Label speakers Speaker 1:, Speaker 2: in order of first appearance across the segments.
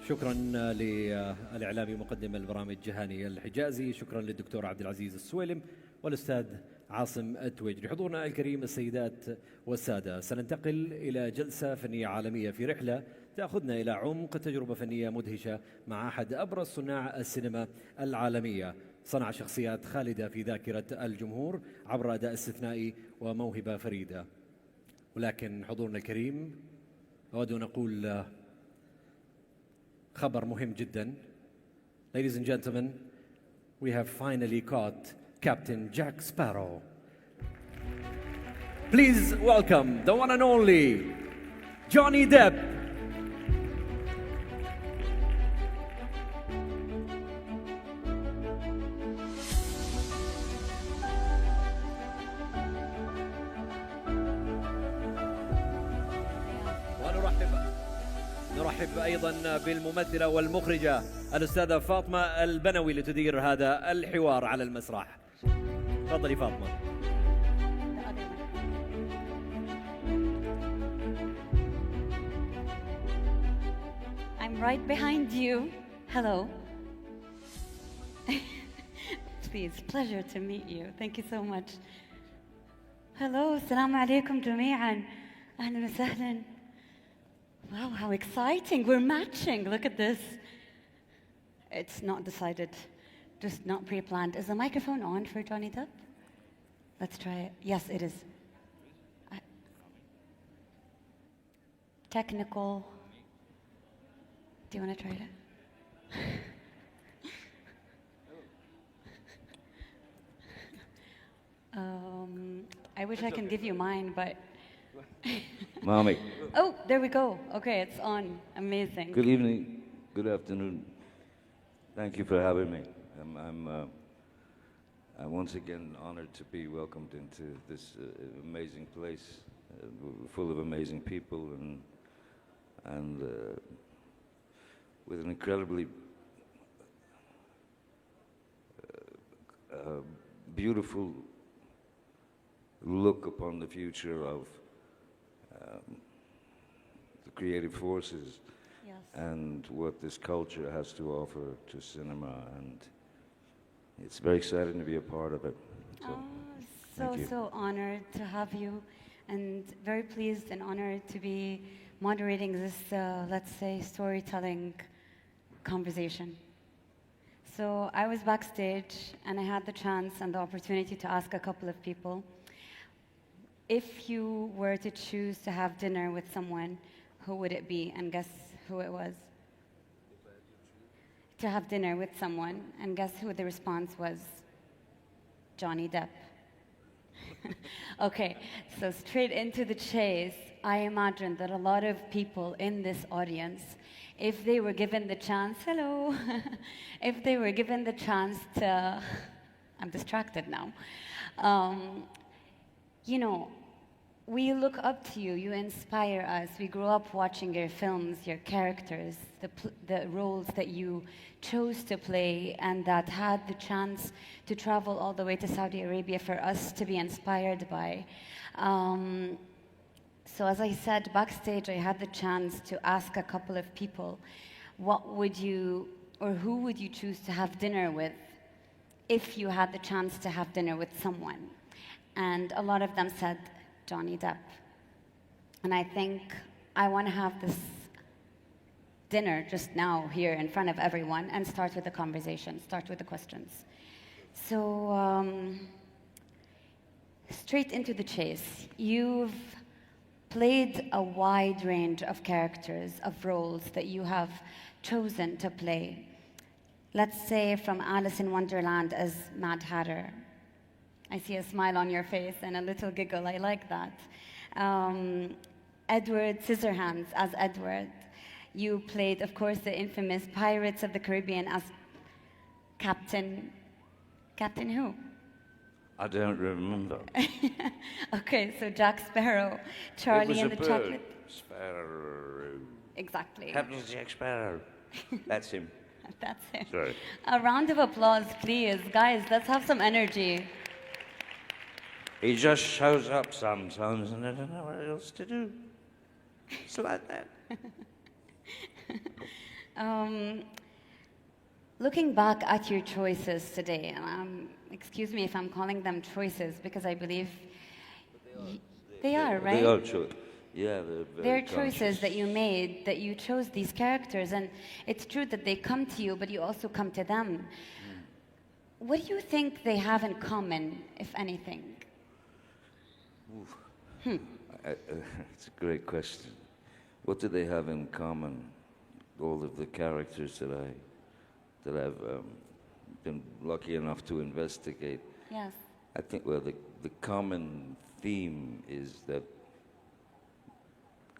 Speaker 1: شكرا للإعلامي مقدم البرامج جهاني الحجازي، شكرا للدكتور عبد العزيز السويلم والأستاذ عاصم التويجري. حضورنا الكريم السيدات والسادة، سننتقل إلى جلسة فنية عالمية في رحلة تأخذنا إلى عمق تجربة فنية مدهشة مع أحد أبرز صناع السينما العالمية. صنع شخصيات خالدة في ذاكرة الجمهور عبر أداء استثنائي وموهبة فريدة. ولكن حضورنا الكريم، أود أن أقول خبر مهم جدا. Ladies and gentlemen, we have finally caught Captain Jack Sparrow. Please welcome the one and only Johnny Depp. نرحب أيضا بالممثلة والمخرجة الأستاذة فاطمة البنوي لتدير هذا الحوار على المسرح. تفضلي فاطمة.
Speaker 2: I'm right behind you. Hello. Please, pleasure to meet you. Thank you so much. Hello, السلام عليكم جميعا. أهلا وسهلا. Wow, how exciting. We're matching. Look at this. It's not decided, just not pre-planned. Is the microphone on for Johnny Depp? Let's try it. Yes, it is. Technical. Do you want to try it? I wish I can give you mine, but...
Speaker 3: Mommy.
Speaker 2: Oh, there we go. Okay, it's on. Amazing.
Speaker 3: Good evening. Good afternoon. Thank you for having me. I'm once again honored to be welcomed into this amazing place, full of amazing people, and with an incredibly beautiful look upon the future of the creative forces.
Speaker 2: Yes.
Speaker 3: And what this culture has to offer to cinema, and it's very exciting to be a part of it.
Speaker 2: So honored to have you, and very pleased and honored to be moderating this, let's say, storytelling conversation. So I was backstage, and I had the chance and the opportunity to ask a couple of people, if you were to choose to have dinner with someone, who would it be? And guess who it was? To have dinner with someone, and guess who the response was? Johnny Depp. Okay, so straight into the chase, I imagine that a lot of people in this audience, if they were given the chance, hello, if they were given the chance to, I'm distracted now, you know, we look up to you, you inspire us. We grew up watching your films, your characters, the roles that you chose to play, and that had the chance to travel all the way to Saudi Arabia for us to be inspired by. So as I said, backstage, I had the chance to ask a couple of people, what would you, or who would you choose to have dinner with if you had the chance to have dinner with someone? And a lot of them said, Johnny Depp. And I think I want to have this dinner just now here in front of everyone and start with the conversation, start with the questions. So straight into the chase. You've played a wide range of characters, of roles that you have chosen to play. Let's say from Alice in Wonderland as Mad Hatter. I see a smile on your face and a little giggle. I like that. Edward Scissorhands as Edward. You played, of course, the infamous Pirates of the Caribbean as Captain who?
Speaker 3: I don't remember.
Speaker 2: Okay, so Jack Sparrow, Charlie and the Chocolate.
Speaker 3: Sparrow.
Speaker 2: Exactly.
Speaker 3: Captain Jack Sparrow. That's him.
Speaker 2: That's it.
Speaker 3: Sorry.
Speaker 2: A round of applause, please. Guys, let's have some energy.
Speaker 3: He just shows up sometimes and I don't know what else to do. It's like that.
Speaker 2: Looking back at your choices today, and excuse me if I'm calling them choices because I believe they are, right?
Speaker 3: They are yeah, they're very
Speaker 2: They're choices
Speaker 3: conscious.
Speaker 2: that you made, that you chose these characters, and it's true that they come to you, but you also come to them. What do you think they have in common, if anything?
Speaker 3: It's a great question. What do they have in common? All of the characters that I've been lucky enough to investigate.
Speaker 2: Yes.
Speaker 3: I think, well, the common theme is that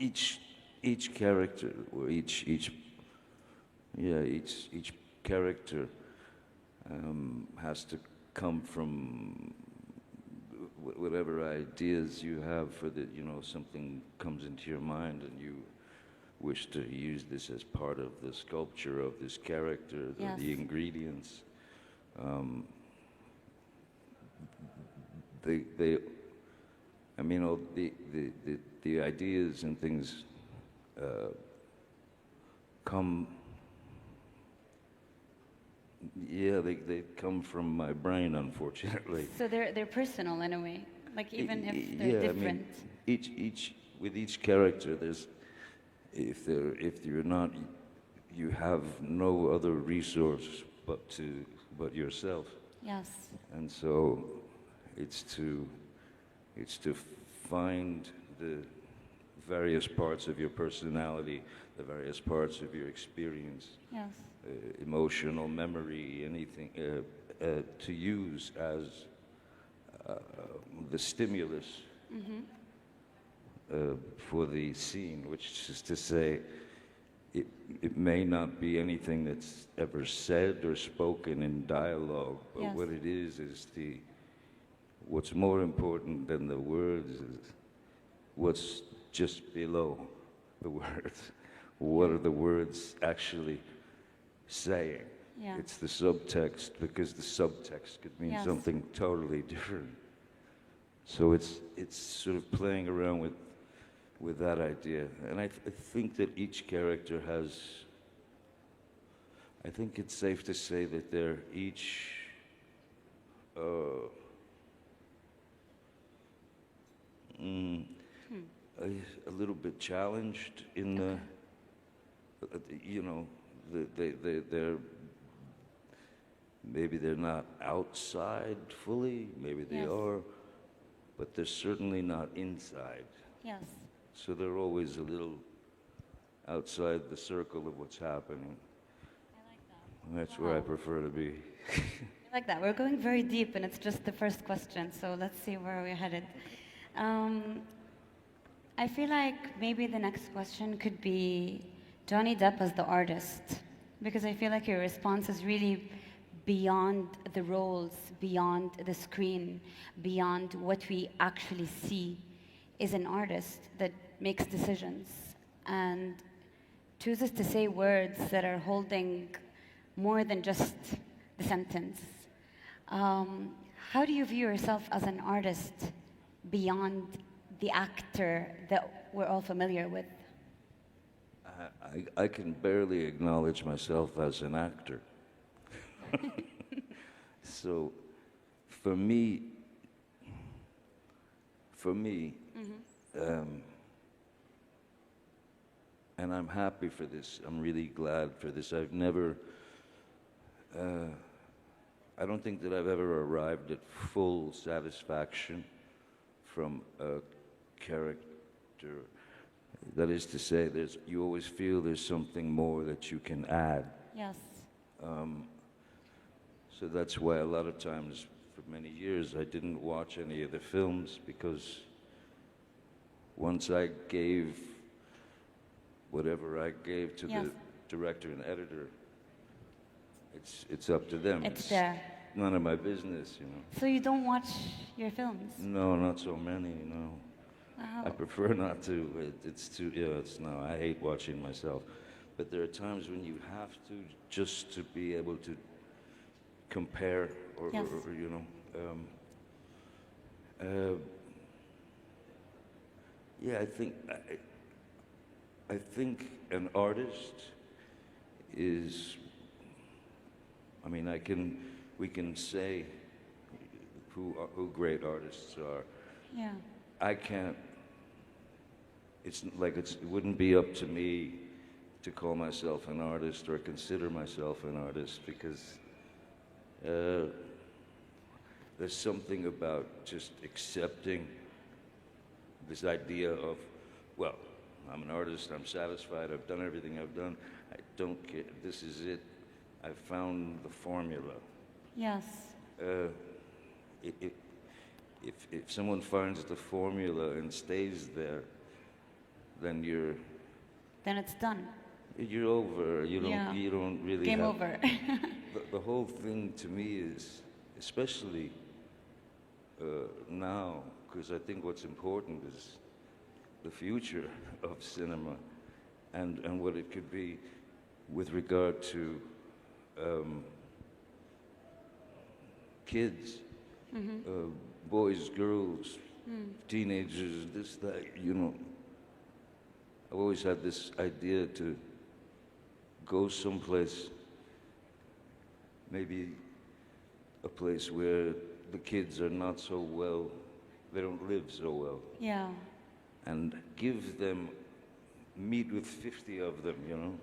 Speaker 3: each character, or each character has to come from whatever ideas you have for the, something comes into your mind and you wish to use this as part of the sculpture of this character,
Speaker 2: Yes.
Speaker 3: the ingredients. I mean, all the ideas and things come. Yeah, they come from my brain, unfortunately.
Speaker 2: So they're personal in a way, like even if they're
Speaker 3: Yeah,
Speaker 2: different.
Speaker 3: I mean, with each character, there's if you're not, you have no other resource but yourself.
Speaker 2: Yes.
Speaker 3: And so it's to find the various parts of your personality, the various parts of your experience,
Speaker 2: Yes.
Speaker 3: emotional memory, anything, to use as the stimulus for the scene, which is to say, it may not be anything that's ever said or spoken in dialogue, but
Speaker 2: Yes.
Speaker 3: what it is what's more important than the words is what's just below the words. What are the words actually saying?
Speaker 2: Yeah.
Speaker 3: It's the subtext, because the subtext could mean
Speaker 2: Yes.
Speaker 3: something totally different. So it's sort of playing around with that idea. And I think that each character has, I think it's safe to say that they're each a little bit challenged in the, they're maybe they're not outside fully, maybe they
Speaker 2: Yes.
Speaker 3: are, but they're certainly not inside.
Speaker 2: Yes.
Speaker 3: So they're always a little outside the circle of what's happening.
Speaker 2: I like that.
Speaker 3: And that's where I prefer to be.
Speaker 2: I like that. We're going very deep, and it's just the first question, so let's see where we're headed. I feel like maybe the next question could be Johnny Depp as the artist, because I feel like your response is really beyond the roles, beyond the screen, beyond what we actually see, is an artist that makes decisions and chooses to say words that are holding more than just the sentence. How do you view yourself as an artist beyond the actor that we're all familiar with?
Speaker 3: I can barely acknowledge myself as an actor. So for me, and I'm happy for this, I'm really glad for this. I've never, I don't think that I've ever arrived at full satisfaction from a character. That is to say, you always feel there's something more that you can add.
Speaker 2: Yes.
Speaker 3: So that's why a lot of times, for many years, I didn't watch any of the films, because once I gave whatever I gave to
Speaker 2: Yes.
Speaker 3: the director and editor, it's up to them.
Speaker 2: It's there.
Speaker 3: None of my business, you know.
Speaker 2: So you don't watch your films?
Speaker 3: No, not so many, no.
Speaker 2: Wow.
Speaker 3: I prefer not to. It's too, no, I hate watching myself. But there are times when you have to, just to be able to compare, or,
Speaker 2: Yes.
Speaker 3: or you know. Yeah, I think an artist is, I mean, we can say who great artists are.
Speaker 2: Yeah.
Speaker 3: I can't, it wouldn't be up to me to call myself an artist or consider myself an artist, because there's something about just accepting this idea of, well, I'm an artist, I'm satisfied, I've done everything I've done, I don't care, this is it, I've found the formula.
Speaker 2: Yes.
Speaker 3: If someone finds the formula and stays there, then
Speaker 2: Then it's done.
Speaker 3: you're over.
Speaker 2: Yeah.
Speaker 3: You don't really
Speaker 2: Game
Speaker 3: have,
Speaker 2: over.
Speaker 3: the whole thing to me is, especially now, because I think what's important is the future of cinema and what it could be with regard to kids, boys, girls, teenagers, this, that, I've always had this idea to go someplace, maybe a place where the kids are not so well, they don't live so well,
Speaker 2: Yeah.
Speaker 3: and give them, meet with 50 of them,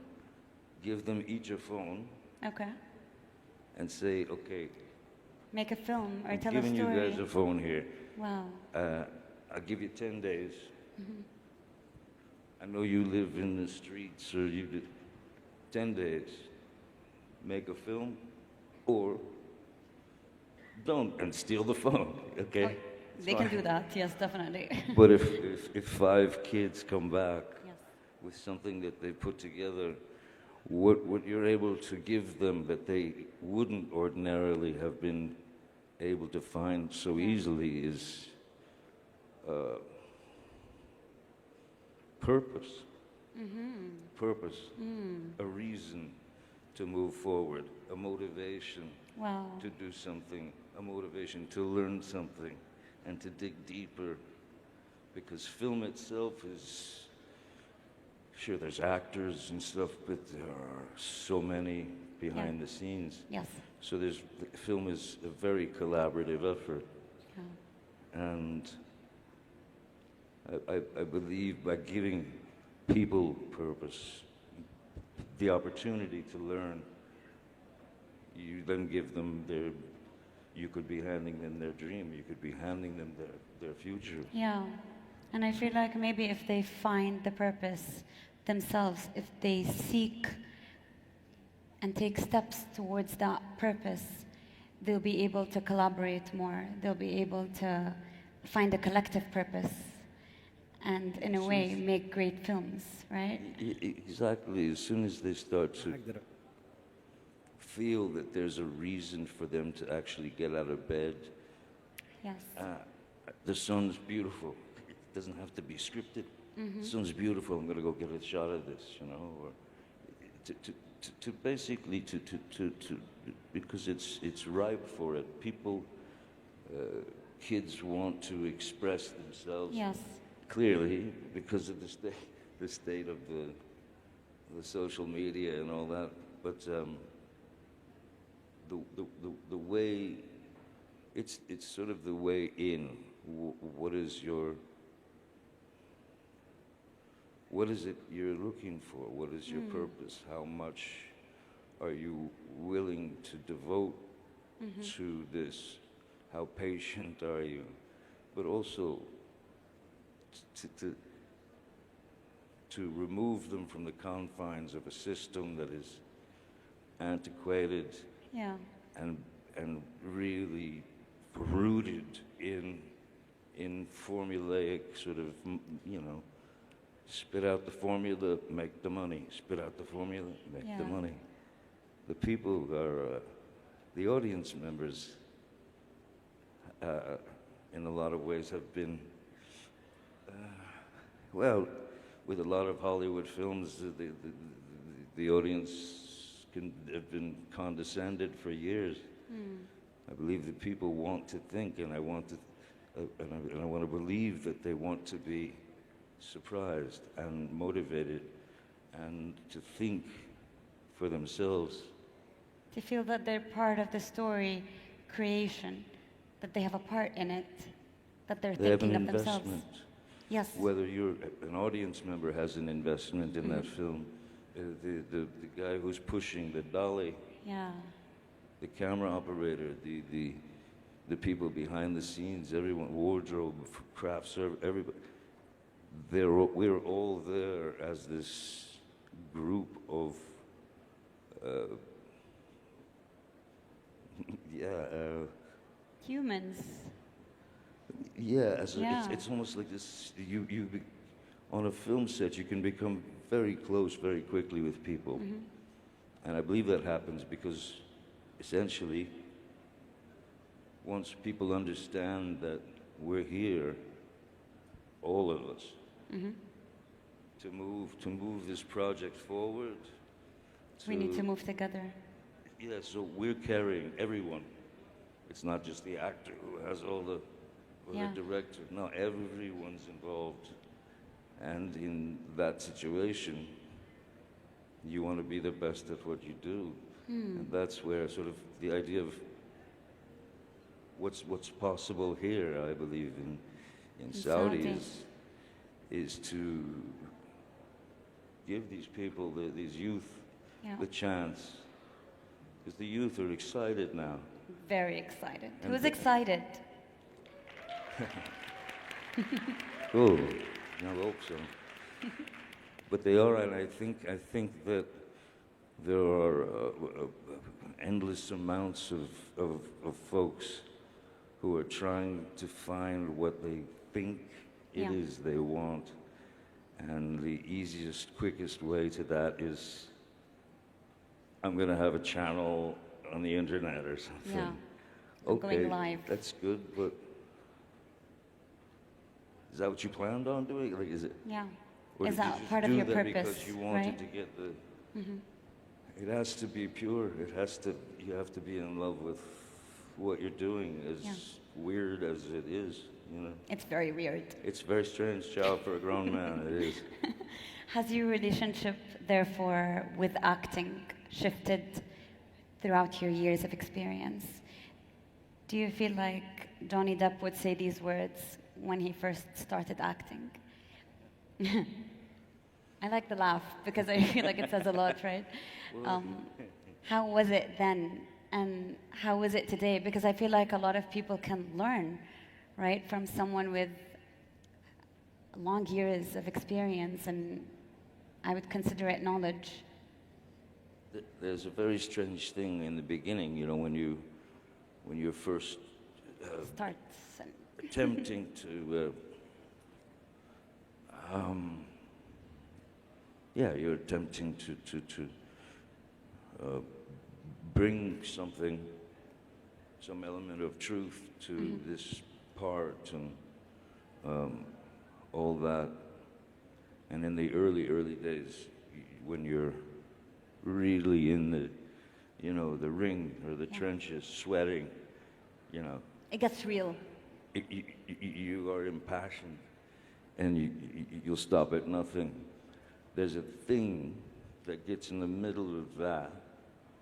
Speaker 3: give them each a phone
Speaker 2: Okay.
Speaker 3: and say, okay,
Speaker 2: Make a film or
Speaker 3: I'm
Speaker 2: tell a
Speaker 3: giving you
Speaker 2: story.
Speaker 3: guys a phone here.
Speaker 2: Wow.
Speaker 3: I'll give you 10 days. I know you live in the streets, or you did 10 days. Make a film, or don't, and steal the phone, okay? It's
Speaker 2: They can
Speaker 3: fine.
Speaker 2: do that, yes, definitely.
Speaker 3: But if 5 kids come back
Speaker 2: Yes.
Speaker 3: with something that they put together, what you're able to give them that they wouldn't ordinarily have been able to find so easily is purpose. Purpose. A reason to move forward, a motivation
Speaker 2: Wow.
Speaker 3: to do something, a motivation to learn something and to dig deeper, because film itself is, sure, there's actors and stuff, but there are so many behind the scenes.
Speaker 2: Yes.
Speaker 3: So film is a very collaborative effort,
Speaker 2: Yeah.
Speaker 3: and I believe by giving people purpose, the opportunity to learn, you then give them you could be handing them their dream, you could be handing them their future.
Speaker 2: Yeah. And I feel like maybe if they find the purpose themselves, if they seek and take steps towards that purpose, they'll be able to collaborate more. They'll be able to find a collective purpose and, in a way, make great films, right?
Speaker 3: Exactly. As soon as they start to
Speaker 1: أقدر
Speaker 3: feel that there's a reason for them to actually get out of bed,
Speaker 2: Yes.
Speaker 3: the sun's beautiful. It doesn't have to be scripted. The sun's beautiful. I'm going to go get a shot of this, or to basically to because it's ripe for it. People, kids want to express themselves
Speaker 2: Yes.
Speaker 3: clearly because of the state of the social media and all that. But the way it's sort of the way in. What is it you're looking for? What is your purpose? How much are you willing to devote to this? How patient are you? But also to remove them from the confines of a system that is antiquated
Speaker 2: Yeah.
Speaker 3: and really rooted in formulaic sort of, spit out the formula, make the money. Spit out the formula, make the
Speaker 2: Yeah.
Speaker 3: money. The people are, the audience members, in a lot of ways have been, well, with a lot of Hollywood films, the audience have been condescended for years. I believe that people want to think, and I want to believe that they want to be surprised and motivated, and to think for themselves.
Speaker 2: To feel that they're part of the story creation, that they have a part in it, that they're
Speaker 3: They have
Speaker 2: thinking
Speaker 3: an
Speaker 2: of themselves.
Speaker 3: investment.
Speaker 2: Yes.
Speaker 3: Whether you're an audience member has an investment in that film. The guy who's pushing the dolly,
Speaker 2: Yeah.
Speaker 3: the camera operator, the people behind the scenes, everyone, wardrobe, craft service, everybody. We're all there as this group of,
Speaker 2: Humans.
Speaker 3: yeah. It's almost like this. On a film set, you can become very close very quickly with people, and I believe that happens because, essentially, once people understand that we're here, all of us, to move this project forward.
Speaker 2: We need to move together.
Speaker 3: Yeah, so we're carrying everyone. It's not just the actor who has all the, or
Speaker 2: Yeah.
Speaker 3: the director. No, everyone's involved. And in that situation, you want to be the best at what you do. And that's where sort of the idea of what's possible here, I believe, in Saudi is to give these people, these youth,
Speaker 2: Yeah.
Speaker 3: the chance. Because the youth are excited now.
Speaker 2: Very excited.
Speaker 3: And
Speaker 2: Who's
Speaker 3: the-
Speaker 2: excited?
Speaker 3: Oh, I hope so. But they are, and I think that there are endless amounts of folks who are trying to find what they think it
Speaker 2: Yeah.
Speaker 3: is they want. And the easiest, quickest way to that is, I'm going to have a channel on the internet or something.
Speaker 2: Yeah. I'm
Speaker 3: Okay,
Speaker 2: going live.
Speaker 3: that's good, but is that what you planned on doing? Like, is it?
Speaker 2: Yeah.
Speaker 3: Or
Speaker 2: Is
Speaker 3: did you
Speaker 2: that
Speaker 3: just
Speaker 2: part of
Speaker 3: do
Speaker 2: your
Speaker 3: that
Speaker 2: purpose?
Speaker 3: because you wanted
Speaker 2: right?
Speaker 3: to get the? It has to be pure. It has to. You have to be in love with what you're doing, as
Speaker 2: Yeah.
Speaker 3: weird as it is. You know,
Speaker 2: It's very weird.
Speaker 3: it's a very strange job for a grown man. It is.
Speaker 2: Has your relationship, therefore, with acting shifted throughout your years of experience? Do you feel like Johnny Depp would say these words when he first started acting? I like the laugh because I feel like it says a lot, right? How was it then and how is it today? Because I feel like a lot of people can learn, right, from someone with long years of experience, and I would consider it knowledge.
Speaker 3: There's a very strange thing in the beginning. You know, when you're first
Speaker 2: Starts and
Speaker 3: attempting to. You're attempting to bring something, some element of truth to this part and all that. And in the early days, when you're really in the, the ring or the trenches, sweating,
Speaker 2: it gets real.
Speaker 3: you are impassioned, and you'll stop at nothing. There's a thing that gets in the middle of that,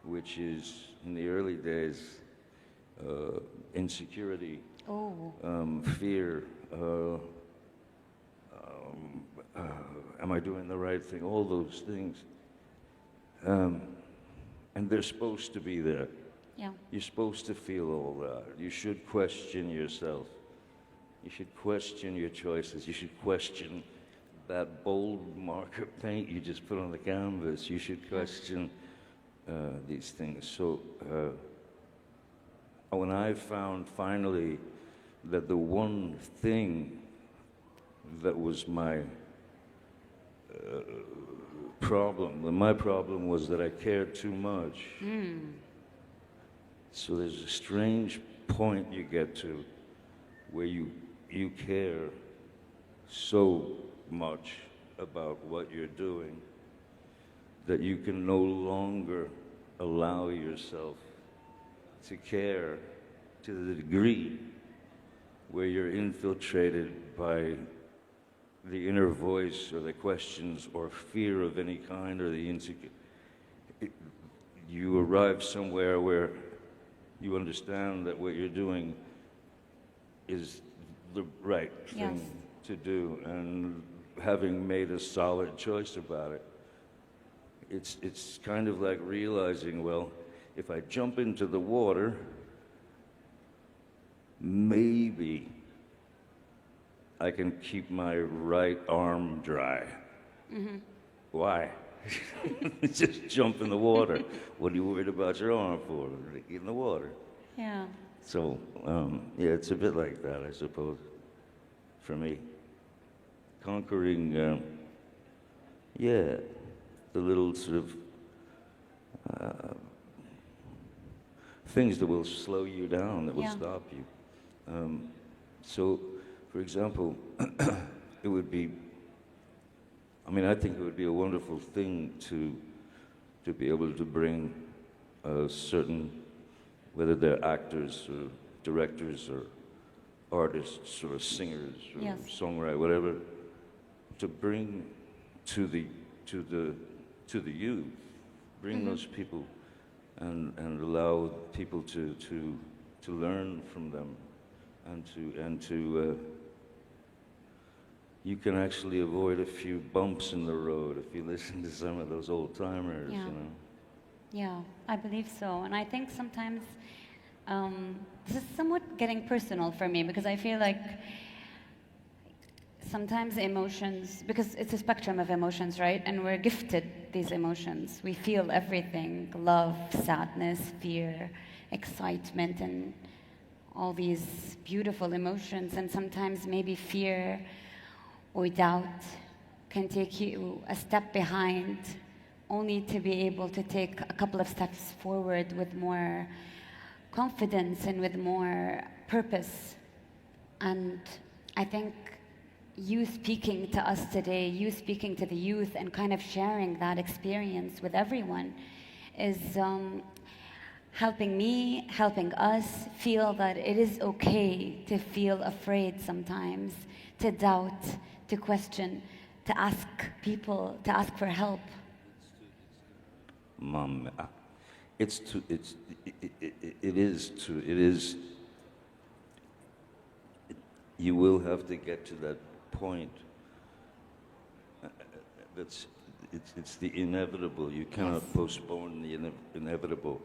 Speaker 3: which is, in the early days, insecurity, fear, am I doing the right thing? All those things. And they're supposed to be there.
Speaker 2: Yeah.
Speaker 3: You're supposed to feel all that. You should question yourself. You should question your choices. You should question that bold marker paint you just put on the canvas. You should question these things. So when I found finally that the one thing that was my problem, my problem was that I cared too much. So there's a strange point you get to where you care so much about what you're doing that you can no longer allow yourself to care to the degree where you're infiltrated by the inner voice or the questions or fear of any kind or the insecurity. it, you arrive somewhere where you understand that what you're doing is the right thing
Speaker 2: Yes.
Speaker 3: to do, and having made a solid choice about it, it's kind of like realizing, well, if I jump into the water, maybe I can keep my right arm dry. Why? Just jump in the water. What are you worried about your arm for? Get in the water.
Speaker 2: Yeah.
Speaker 3: So, yeah, it's a bit like that, I suppose, for me. Conquering, yeah, the little sort of things that will slow you down, that will
Speaker 2: Yeah.
Speaker 3: stop you. So, for example, it would be, I mean, I think it would be a wonderful thing to be able to bring certain, whether they're actors or directors or artists or singers or
Speaker 2: Yes.
Speaker 3: songwriters, whatever, to bring to the youth, bring those people and allow people to learn from them, and to you can actually avoid a few bumps in the road if you listen to some of those old timers,
Speaker 2: Yeah.
Speaker 3: you know.
Speaker 2: Yeah, I believe so. And I think sometimes this is somewhat getting personal for me because I feel like sometimes emotions, because it's a spectrum of emotions, right? And we're gifted these emotions. We feel everything: love, sadness, fear, excitement, and all these beautiful emotions. And sometimes maybe fear or doubt can take you a step behind, only to be able to take a couple of steps forward with more confidence and with more purpose. And I think you speaking to us today, you speaking to the youth and kind of sharing that experience with everyone is helping me, helping us feel that it is okay to feel afraid sometimes, to doubt, to question, to ask people, to ask for help.
Speaker 3: Mom, it's too, it is, you will have to get to that point. It's the inevitable. You cannot postpone the inevitable.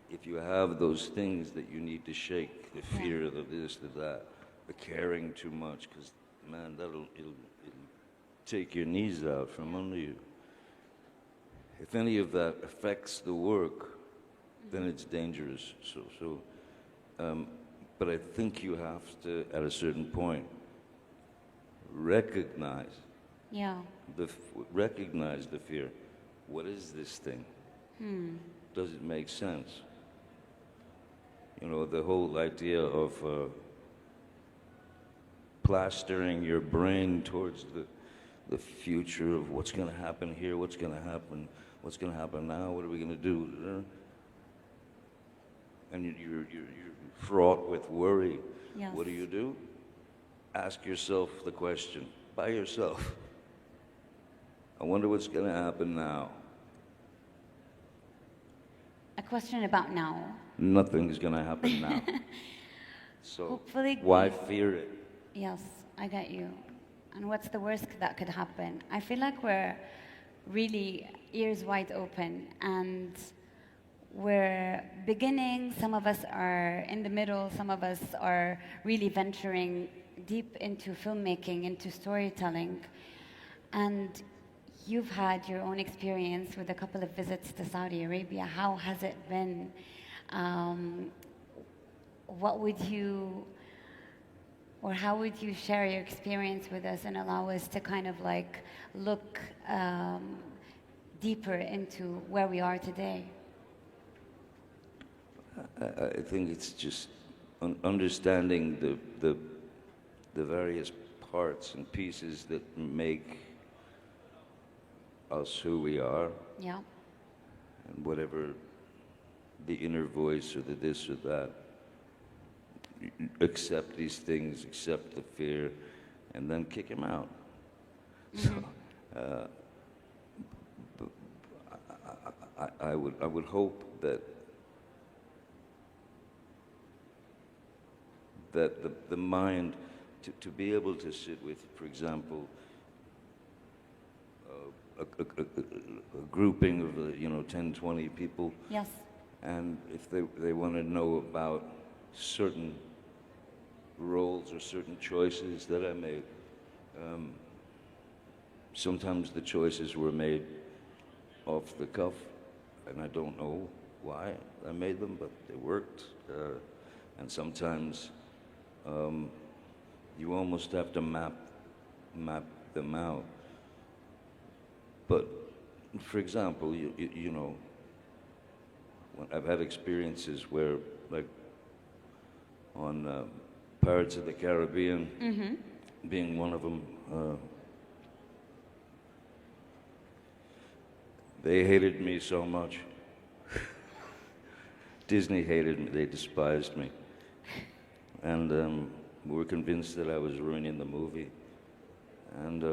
Speaker 3: If you have those things that you need to shake, the fear, the this, the that, the caring too much, because, man, it'll take your knees out from under you. If any of that affects the work, then it's dangerous. But I think you have to, at a certain point, recognize recognize the fear. What is this thing? Does it make sense? You know, the whole idea of plastering your brain towards the future of what's going to happen here, what's going to happen now, what are we going to do? And you're fraught with worry.
Speaker 2: Yes.
Speaker 3: What do? Ask yourself the question, by yourself. I wonder what's going to happen now.
Speaker 2: A question about now.
Speaker 3: Nothing's going to happen now. So
Speaker 2: Hopefully-
Speaker 3: why fear it?
Speaker 2: Yes, I get you. And what's the worst that could happen? I feel like we're really ears wide open and we're beginning. Some of us are in the middle, some of us are really venturing deep into filmmaking, into storytelling. And you've had your own experience with a couple of visits to Saudi Arabia. How has it been? What would you, or how would you share your experience with us and allow us to kind of like look deeper into where we are today?
Speaker 3: I think it's just understanding the various parts and pieces that make us who we are,
Speaker 2: Yeah.
Speaker 3: and whatever the inner voice or the this or that. Accept these things, accept the fear, and then kick him out. So, I would hope that the mind to be able to sit with, for example, a grouping of 10, 20 people.
Speaker 2: Yes.
Speaker 3: And if they want to know about certain roles or certain choices that I made, sometimes the choices were made off the cuff, and I don't know why I made them, but they worked. And sometimes you almost have to map them out. But, for example, you know, I've had experiences where, like, on Pirates of the Caribbean, being one of them, they hated me so much. Disney hated me, they despised me. And were convinced that I was ruining the movie. And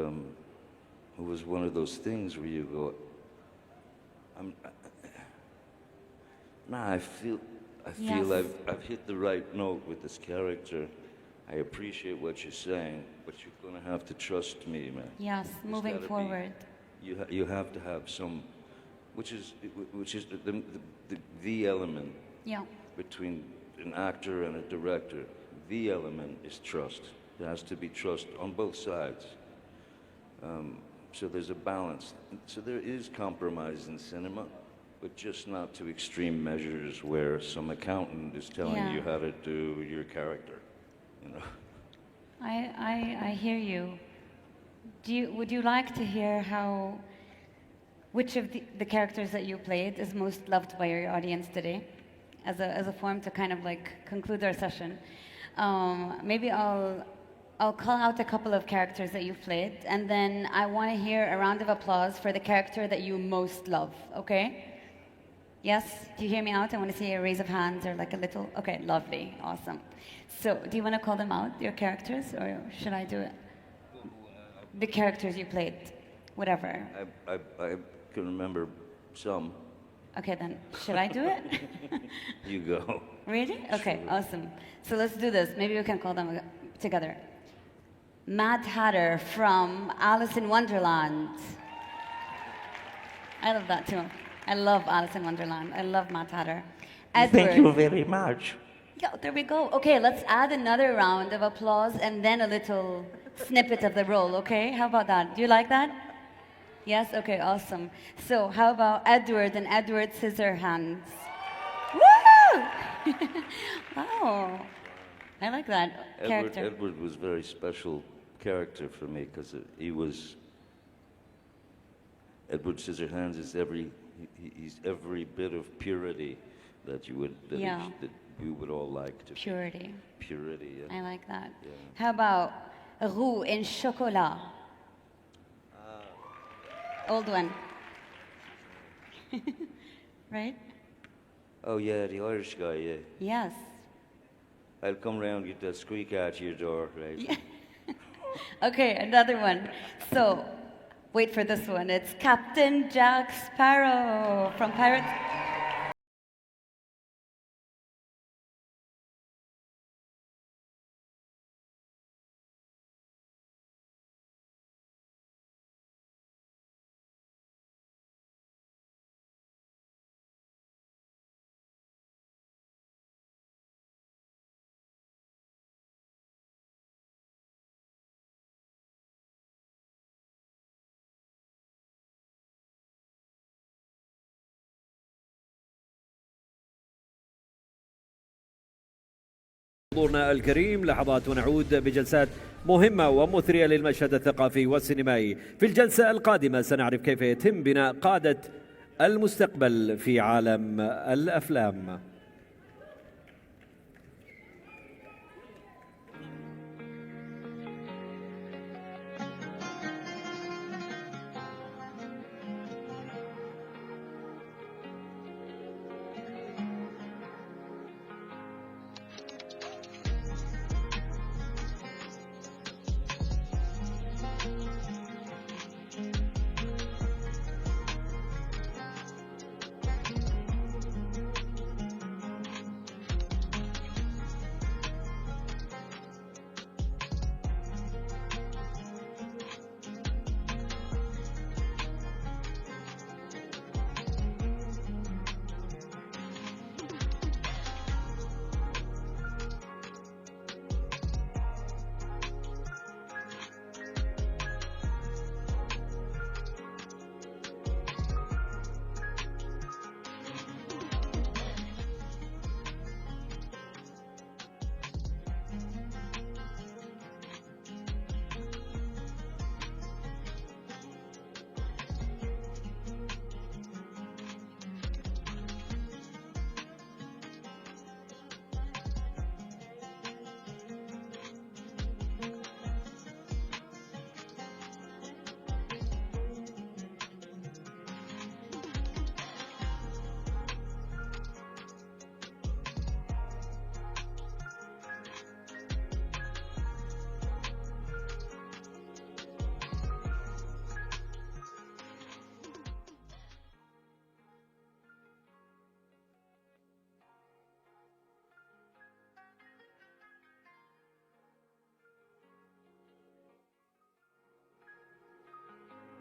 Speaker 3: it was one of those things where you go, I feel
Speaker 2: Yes.
Speaker 3: I've hit the right note with this character. I appreciate what you're saying, but you're gonna have to trust me, man.
Speaker 2: Yes,
Speaker 3: There's
Speaker 2: moving
Speaker 3: gotta be-
Speaker 2: forward.
Speaker 3: You have to have some, which is the element
Speaker 2: Yeah.
Speaker 3: between an actor and a director. The element is trust. There has to be trust on both sides. So there's a balance. So there is compromise in cinema, but just not to extreme measures where some accountant is telling
Speaker 2: Yeah.
Speaker 3: you how to do your character, you know.
Speaker 2: I hear you. Would you like to hear which of the characters that you played is most loved by your audience today? As a form to kind of like conclude our session. Maybe I'll call out a couple of characters that you've played, and then I want to hear a round of applause for the character that you most love, okay? Yes? Do you hear me out? I want to see a raise of hands or like a little... Okay, lovely, awesome. So, do you want to call them out, your characters, or should I do it? The characters you played, whatever.
Speaker 3: I can remember some.
Speaker 2: Okay, then, should I do it?
Speaker 3: You go.
Speaker 2: Really? Okay, awesome. So let's do this. Maybe we can call them together. Mad Hatter from Alice in Wonderland. I love that too. I love Alice in Wonderland. I love Mad Hatter. Edward.
Speaker 4: Thank you very much.
Speaker 2: Yeah, there we go. Okay, let's add another round of applause and then a little snippet of the role, okay? How about that? Do you like that? Yes? Okay, awesome. So, how about Edward and Edward Scissorhands? Woo! Wow. I like that character.
Speaker 3: Edward was a very special character for me because Edward Scissorhands is he's every bit of purity that you would that we would all like to.
Speaker 2: Purity.
Speaker 3: Purity. Yeah.
Speaker 2: I like that.
Speaker 3: Yeah.
Speaker 2: How about Roux in Chocolat? Old one. Right?
Speaker 3: Oh yeah, the Irish guy. Yeah.
Speaker 2: Yes.
Speaker 3: I'll come round and get that squeak out your door, right?
Speaker 2: Yeah. Okay, another one. So, wait for this one. It's Captain Jack Sparrow from Pirates.
Speaker 1: حضورنا الكريم لحظات ونعود بجلسات مهمة ومثرية للمشهد الثقافي والسينمائي. في الجلسة القادمة سنعرف كيف يتم بناء قادة المستقبل في عالم الأفلام.